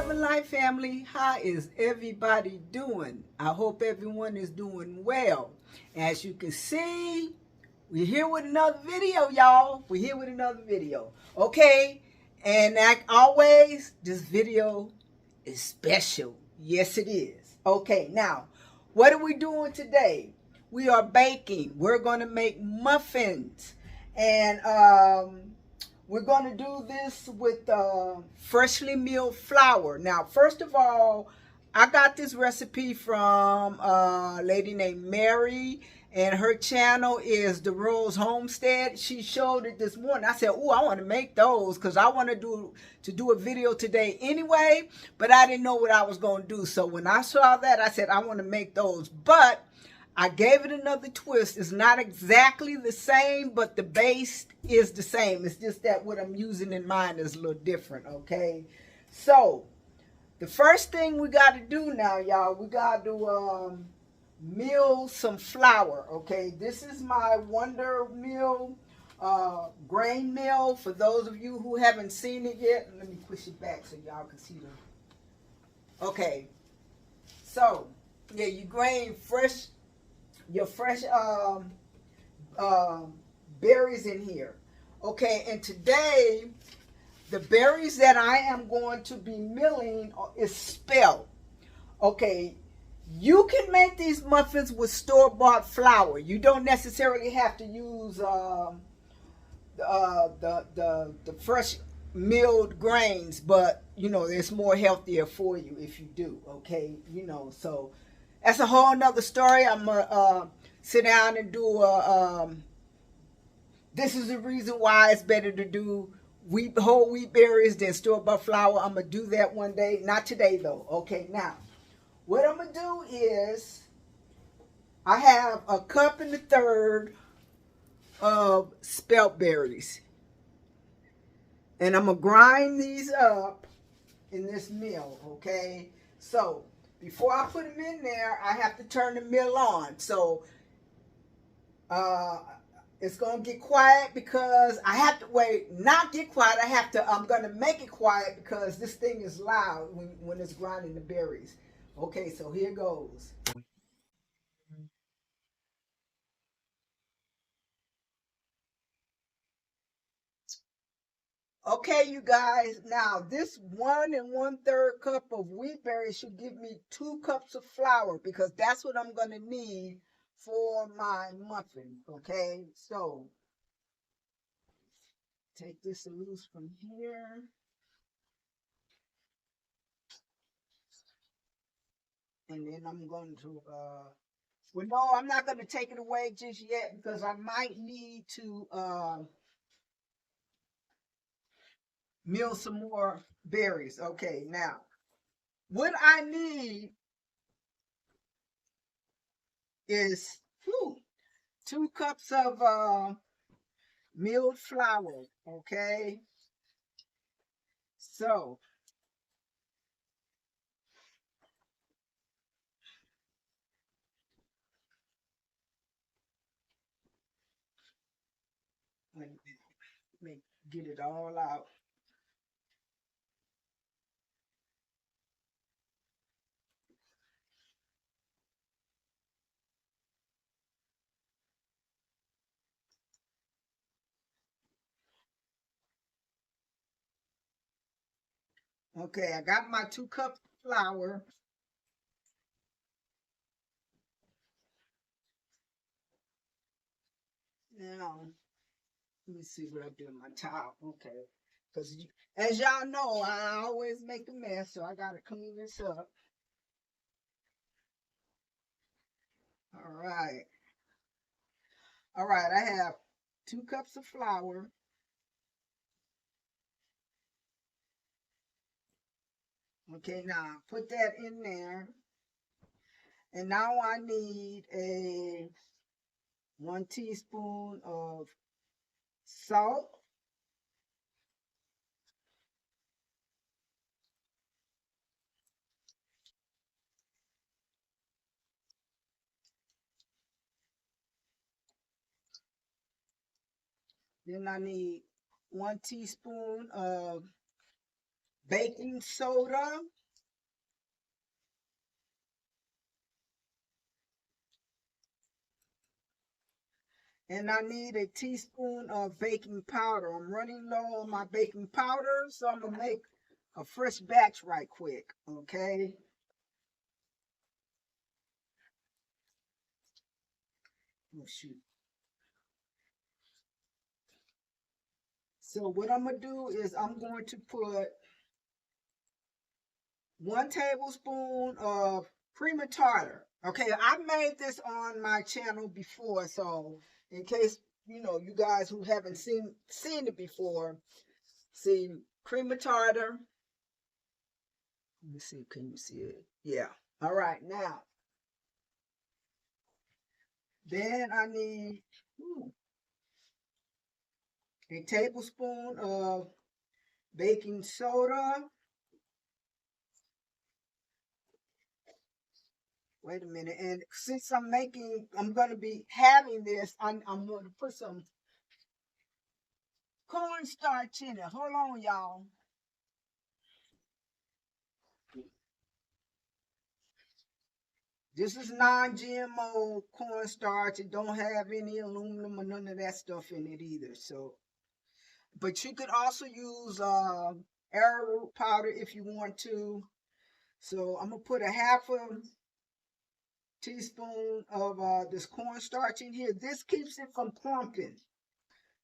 Loving Life family, how is everybody doing? I hope everyone is doing well. As you can see, we're here with another video, y'all. We're here with another video. Okay, and like always, this video is special. Yes, it is. Okay, now, what are we doing today? We are baking. We're going to make muffins. And we're going to do this with freshly milled flour. Now, first of all, I got this recipe from a lady named Mary, and her channel is the Rose Homestead. She showed it this morning. I said, "Oh, I want to make those because I want to do a video today anyway," but I didn't know what I was going to do. So when I saw that, I said, "I want to make those," but I gave it another twist. It's not exactly the same, but the base is the same. It's just that what I'm using in mine is a little different, okay? So, the first thing we got to do now, y'all, we got to mill some flour, okay? This is my Wonder Mill grain mill. For those of you who haven't seen it yet, let me push it back so y'all can see the... Okay, so, yeah, you grain your fresh berries in here. Okay, and today the berries that I am going to be milling is spelt. Okay, you can make these muffins with store-bought flour. You don't necessarily have to use the fresh milled grains, but you know it's more healthier for you if you do. Okay, you know, so that's a whole nother story. I'm gonna sit down and do a this is the reason why it's better to do whole wheat berries than store-bought flour. I'm gonna do that one day, not today though. Okay, now what I'm gonna do is I have a cup and a third of spelt berries, and I'm gonna grind these up in this mill. Okay, so before I put them in there, I have to turn the mill on. So it's gonna get quiet because I have to wait. Not get quiet. I'm gonna make it quiet because this thing is loud when it's grinding the berries. Okay, so here goes. Okay, you guys. Now this 1 1/3 cup of wheat berries should give me 2 cups of flour because that's what I'm gonna need for my muffin. Okay, so take this loose from here. And then I'm going to, well, no, I'm not going to take it away just yet because I might need to mill some more berries. Okay, now, what I need is 2 cups of milled flour. Okay, so let me get it all out. Okay, I got my 2 cups of flour. Now, let me see what I do with my towel. Okay. Because as y'all know, I always make a mess, so I got to clean this up. All right. All right. I have 2 cups of flour. Okay. Now put that in there. And now I need a 1 teaspoon of salt. Then I need 1 teaspoon of baking soda. And I need a teaspoon of baking powder. I'm running low on my baking powder, so I'm going to make a fresh batch right quick, okay? Oh, shoot. So what I'm going to do is I'm going to put 1 tablespoon of cream of tartar. Okay, I made this on my channel before, so in case, you know, you guys who haven't seen it before, see, cream of tartar. Let me see, can you see it? Yeah. All right, now, then I need a tablespoon of baking soda. Wait a minute. And since I'm going to be having this, I'm going to put some cornstarch in it. Hold on, y'all. This is non-GMO cornstarch. It don't have any aluminum or none of that stuff in it either. So, but you could also use arrowroot powder if you want to. So I'm gonna put a half a teaspoon of this cornstarch in here. This keeps it from clumping,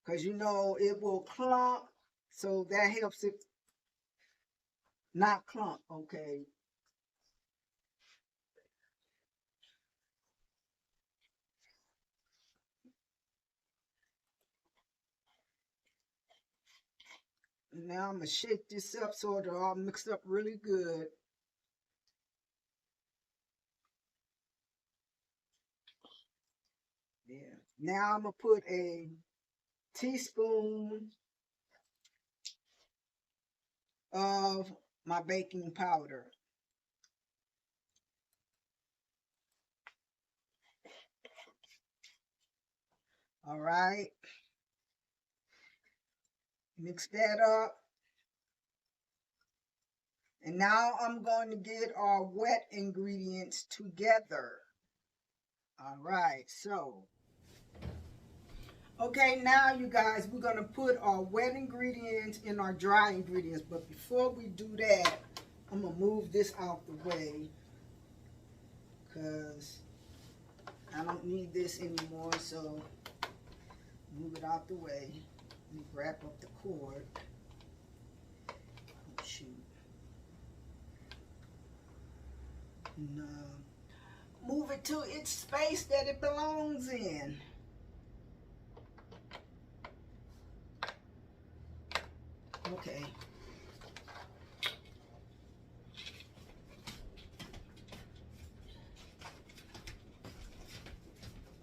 because you know it will clump. So that helps it not clump. Okay. Now I'm gonna shake this up so it'll all mix up really good. Yeah. Now I'm gonna put a teaspoon of my baking powder. All right. Mix that up. And now I'm going to get our wet ingredients together. All right, so. Okay, now you guys, we're going to put our wet ingredients in our dry ingredients. But before we do that, I'm going to move this out the way, because I don't need this anymore. So move it out the way. Let me wrap up the cord. Oh, shoot. And, move it to its space that it belongs in. Okay.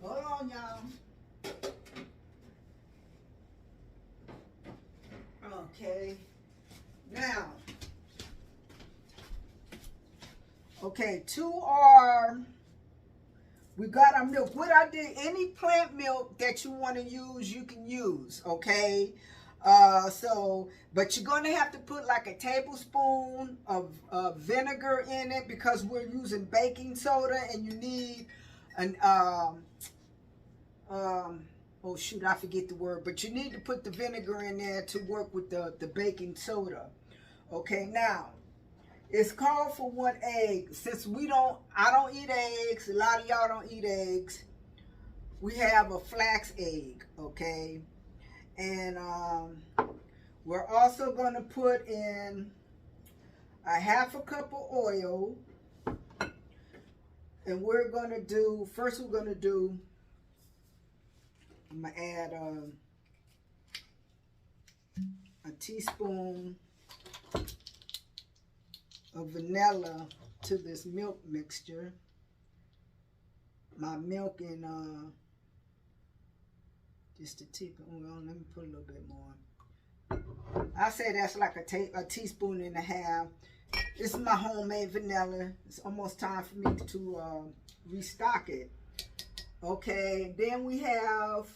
Hold on, y'all. Okay. Now. Okay, we got our milk. What I did, any plant milk that you want to use, you can use, okay? But you're going to have to put like a tablespoon of vinegar in it, because we're using baking soda, and you need an, oh shoot, I forget the word, but you need to put the vinegar in there to work with the baking soda. Okay, now, it's called for 1 egg. Since I don't eat eggs, a lot of y'all don't eat eggs, we have a flax egg, okay? And we're also going to put in a half a cup of oil. And we're going to do, first we're going to do, I'm going to add a teaspoon of vanilla to this milk mixture. My milk in just a teaspoon. Well, let me put a little bit more. I say that's like a teaspoon and a half. This is my homemade vanilla. It's almost time for me to restock it. Okay, then we have,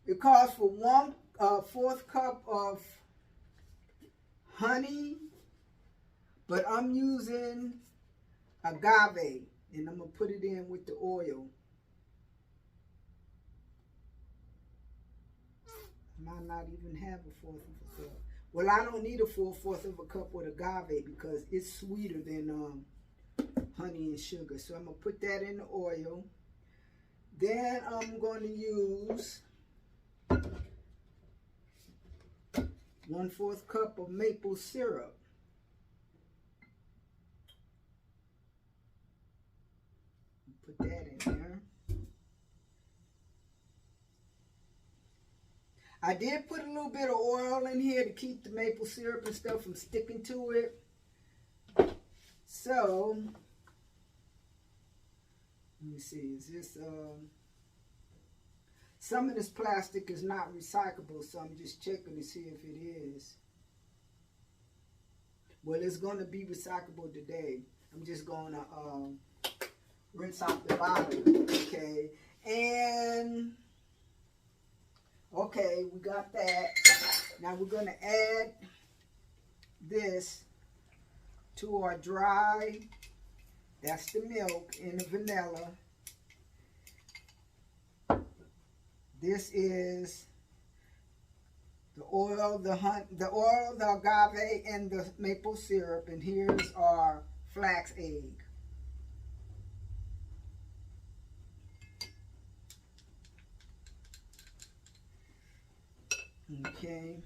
it calls for 1/4 cup of honey, but I'm using agave, and I'm gonna put it in with the oil. might not even have a fourth of a cup. Well, I don't need a full fourth of a cup with agave because it's sweeter than honey and sugar. So I'm going to put that in the oil. Then I'm going to use 1/4 cup of maple syrup. Put that in there. I did put a little bit of oil in here to keep the maple syrup and stuff from sticking to it. So, let me see, is this, some of this plastic is not recyclable, so I'm just checking to see if it is. Well, it's going to be recyclable today. I'm just going to rinse out the bottle, okay? And... okay, we got that. Now we're going to add this to our dry, that's the milk, and the vanilla. This is the oil, the agave, and the maple syrup. And here's our flax egg. Okay.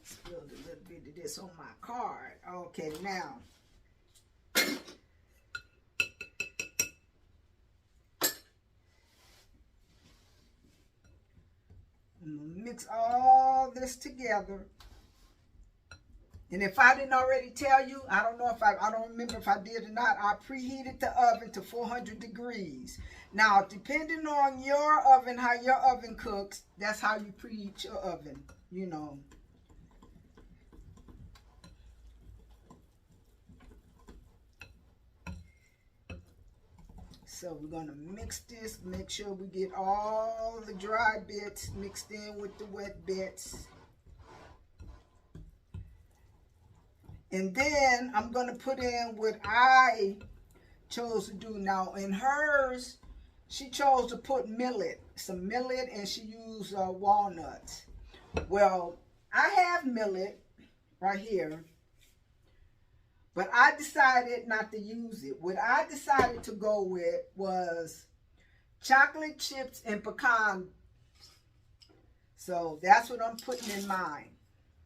Spilled a little bit of this on my card. Okay, now. I'm going to mix all this together. And if I didn't already tell you, I don't know if I don't remember if I did or not, I preheated the oven to 400 degrees. Now, depending on your oven, how your oven cooks, that's how you preheat your oven, you know. So we're going to mix this, make sure we get all the dry bits mixed in with the wet bits. And then I'm going to put in what I chose to do. Now, in hers, she chose to put millet, some millet, and she used walnuts. Well, I have millet right here, but I decided not to use it. What I decided to go with was chocolate chips and pecan. So that's what I'm putting in mine.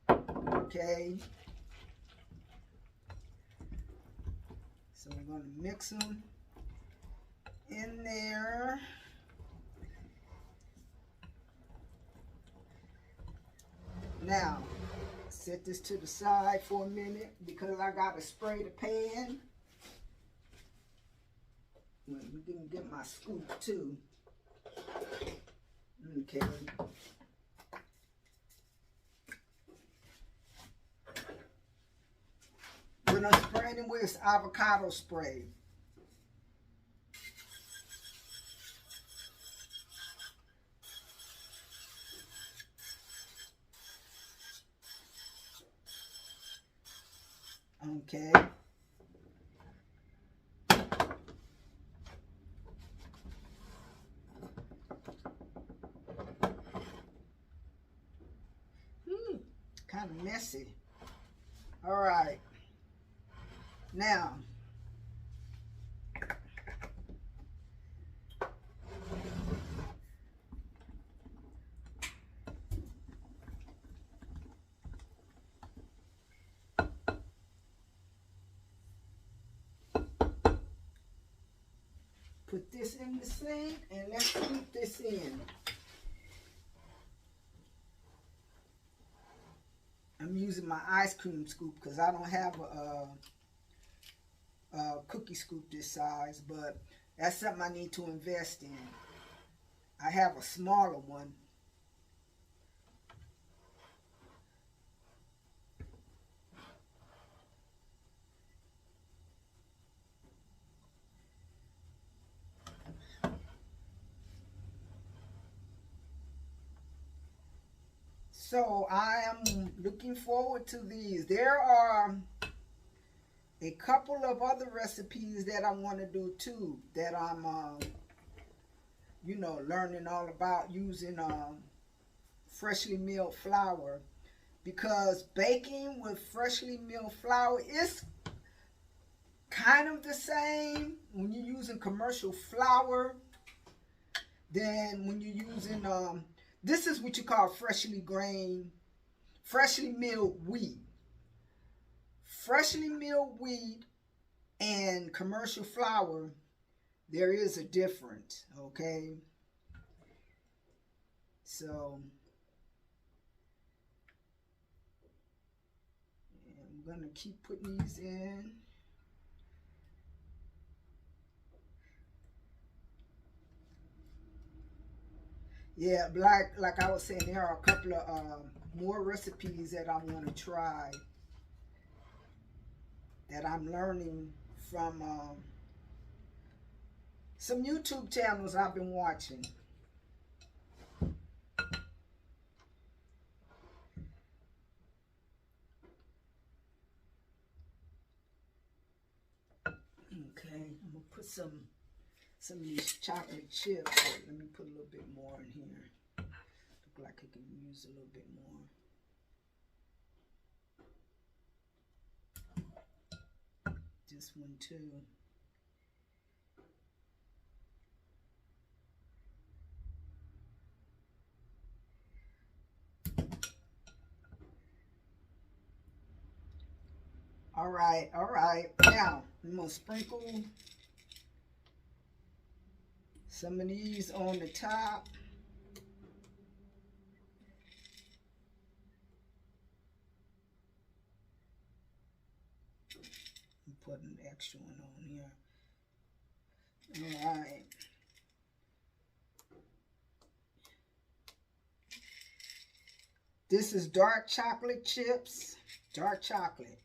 Okay. So we're going to mix them in there. Now, set this to the side for a minute because I got to spray the pan. Let me get my scoop too. Okay. What I'm spraying with is avocado spray. Okay. Kind of messy. All right. Now, put this in the sink and let's scoop this in. I'm using my ice cream scoop because I don't have a cookie scoop this size, but that's something I need to invest in. I have a smaller one. So I am looking forward to these. There are a couple of other recipes that I want to do too, that I'm, you know, learning all about using freshly milled flour, because baking with freshly milled flour is kind of the same when you're using commercial flour than when you're using, this is what you call freshly milled wheat. Freshly milled wheat and commercial flour, there is a difference, okay? So, I'm going to keep putting these in. Yeah, like I was saying, there are a couple of more recipes that I want to try that I'm learning from some YouTube channels I've been watching. Okay, I'm gonna put some of these chocolate chips. Let me put a little bit more in here. Look like I can use a little bit more. This one too. All right. Now, I'm going to sprinkle some of these on the top. I'm putting an extra one on here. All right. This is dark chocolate chips. Dark chocolate.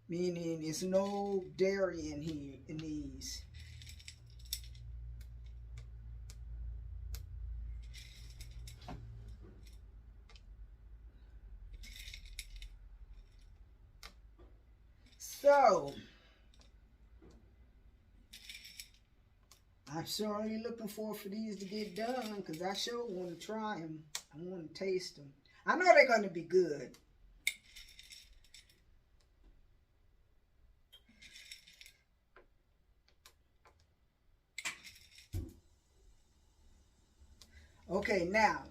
Meaning there's no dairy in here, in these. So, I'm certainly looking forward for these to get done, because I sure want to try them. I want to taste them. I know they're going to be good. Okay, now,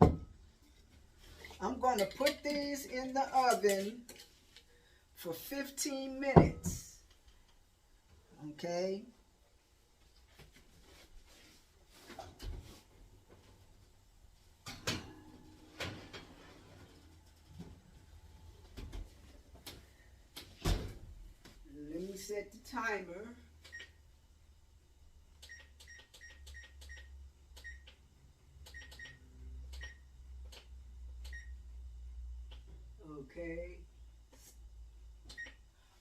I'm going to put these in the oven for 15 minutes. Okay? Let me set the timer. Okay.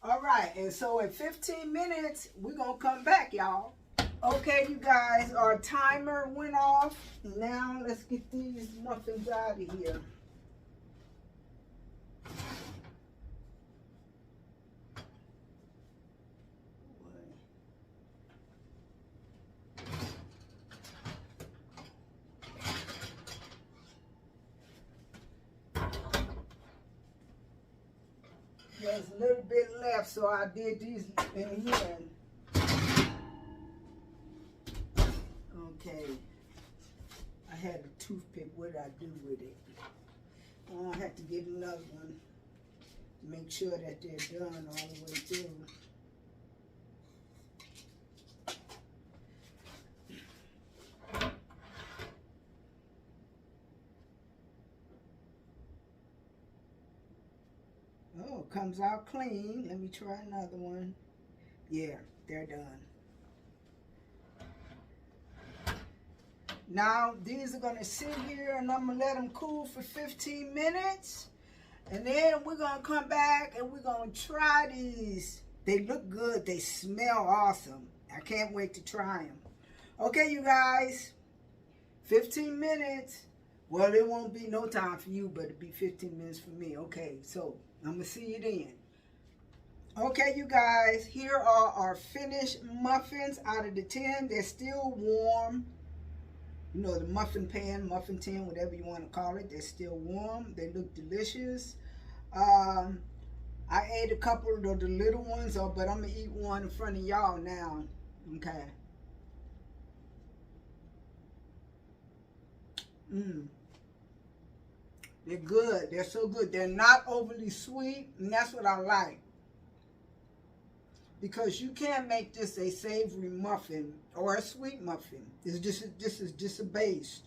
All right, and so in 15 minutes, we're going to come back, y'all. Okay, you guys, our timer went off. Now, let's get these muffins out of here. There's a little bit left, so I did these in here. Okay. I had a toothpick. What did I do with it? I have to get another one to make sure that they're done all the way through. Oh, comes out clean. Let me try another one. Yeah, they're done. Now, these are going to sit here, and I'm going to let them cool for 15 minutes. And then we're going to come back, and we're going to try these. They look good. They smell awesome. I can't wait to try them. Okay, you guys. 15 minutes. Well, it won't be no time for you, but it'll be 15 minutes for me. Okay, so I'm going to see you then. Okay, you guys, here are our finished muffins out of the tin. They're still warm. You know, the muffin pan, muffin tin, whatever you want to call it. They're still warm. They look delicious. I ate a couple of the little ones, but I'm going to eat one in front of y'all now. Okay. They're good. They're so good. They're not overly sweet, and that's what I like. Because you can't make this a savory muffin or a sweet muffin. This is just a base.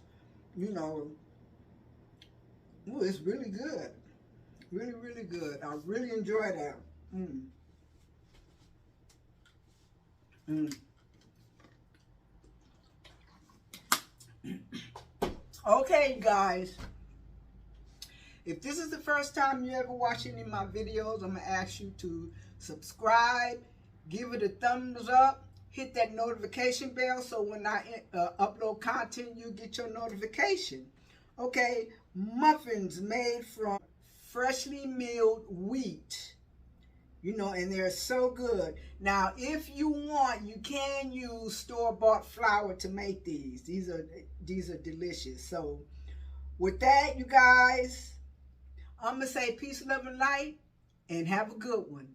You know. Ooh, it's really good. Really, really good. I really enjoy that. Okay, guys. If this is the first time you ever watch any of my videos, I'm going to ask you to subscribe, give it a thumbs up, hit that notification bell so when I upload content, you get your notification. Okay, muffins made from freshly milled wheat. You know, and they're so good. Now, if you want, you can use store-bought flour to make these. These are delicious. So, with that, you guys, I'm going to say peace, love, and light, and have a good one.